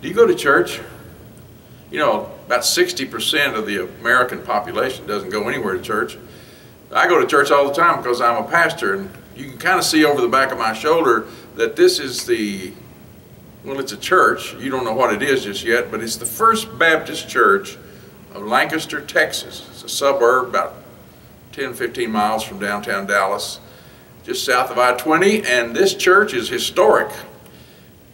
Do you go to church? You know, about 60% of the American population doesn't go anywhere to church. I go to church all the time because I'm a pastor, and you can kind of see over the back of my shoulder that this is well, it's a church. You don't know what it is just yet, but it's the First Baptist Church of Lancaster, Texas. It's a suburb about 10, 15 miles from downtown Dallas, just south of I-20, and this church is historic.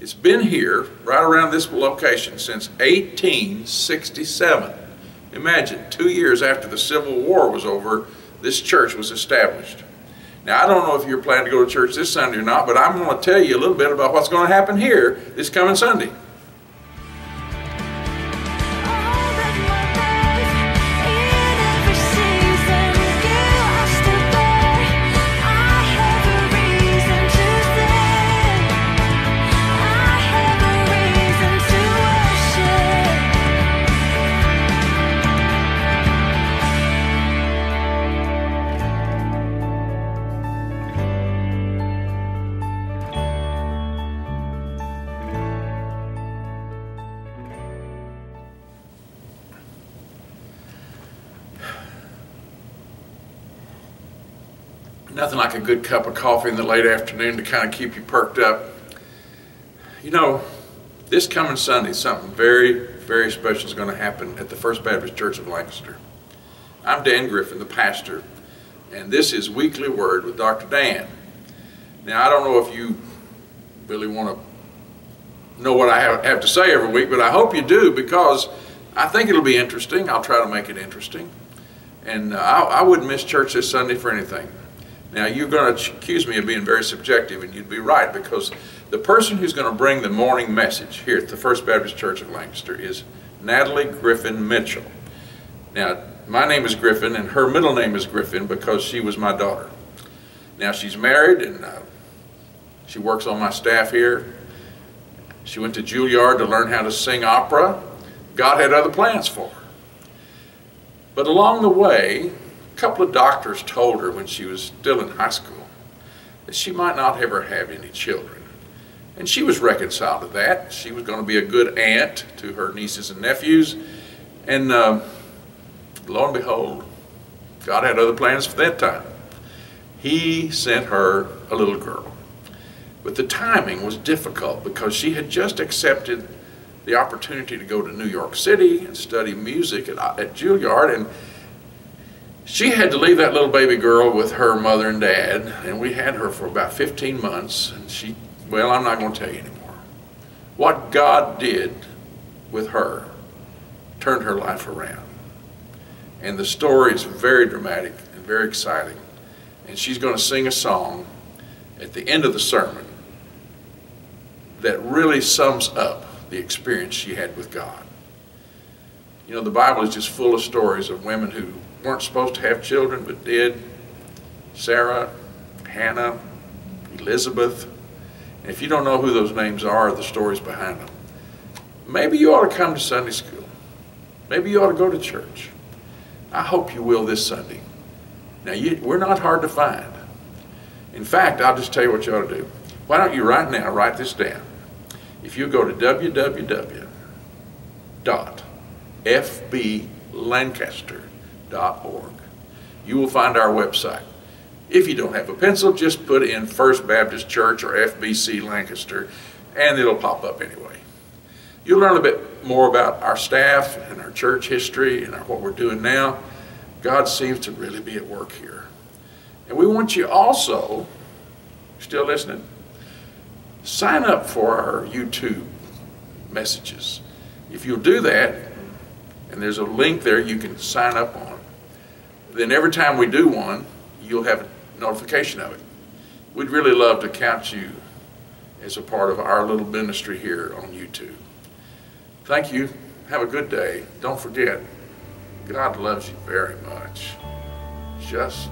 It's been here, right around this location, since 1867. Imagine, 2 years after the Civil War was over, this church was established. Now, I don't know if you're planning to go to church this Sunday or not, but I'm going to tell you a little bit about what's going to happen here this coming Sunday. Nothing like a good cup of coffee in the late afternoon to kind of keep you perked up. You know, this coming Sunday, something very, very special is going to happen at the First Baptist Church of Lancaster. I'm Dan Griffin, the pastor, and this is Weekly Word with Dr. Dan. Now, I don't know if you really want to know what I have to say every week, but I hope you do, because I think it'll be interesting. I'll try to make it interesting. And I wouldn't miss church this Sunday for anything. Now, you're going to accuse me of being very subjective, and you'd be right, because the person who's going to bring the morning message here at the First Baptist Church of Lancaster is Natalie Griffin Mitchell. Now, my name is Griffin, and her middle name is Griffin because she was my daughter. Now, she's married, and she works on my staff here. She went to Juilliard to learn how to sing opera. God had other plans for her. But along the way, a couple of doctors told her when she was still in high school that she might not ever have any children. And she was reconciled to that. She was going to be a good aunt to her nieces and nephews. And lo and behold, God had other plans for that time. He sent her a little girl. But the timing was difficult because she had just accepted the opportunity to go to New York City and study music at Juilliard, and she had to leave that little baby girl with her mother and dad, and we had her for about 15 months, and well, I'm not going to tell you anymore. What God did with her turned her life around. And the story is very dramatic and very exciting, and she's going to sing a song at the end of the sermon that really sums up the experience she had with God. You know, the Bible is just full of stories of women who weren't supposed to have children but did. Sarah, Hannah, Elizabeth. And if you don't know who those names are or the stories behind them, maybe you ought to come to Sunday school. Maybe you ought to go to church. I hope you will this Sunday. Now, we're not hard to find. In fact, I'll just tell you what you ought to do. Why don't you right now write this down? If you go to www.fblancaster.org, you will find our website. If you don't have a pencil, just put in First Baptist Church or FBC Lancaster, and it'll pop up anyway. You'll learn a bit more about our staff and our church history and what we're doing now. God seems to really be at work here. And we want you also, still listening, sign up for our YouTube messages. If you'll do that, and there's a link there you can sign up on, then every time we do one, you'll have a notification of it. We'd really love to count you as a part of our little ministry here on YouTube. Thank you. Have a good day. Don't forget, God loves you very much. Just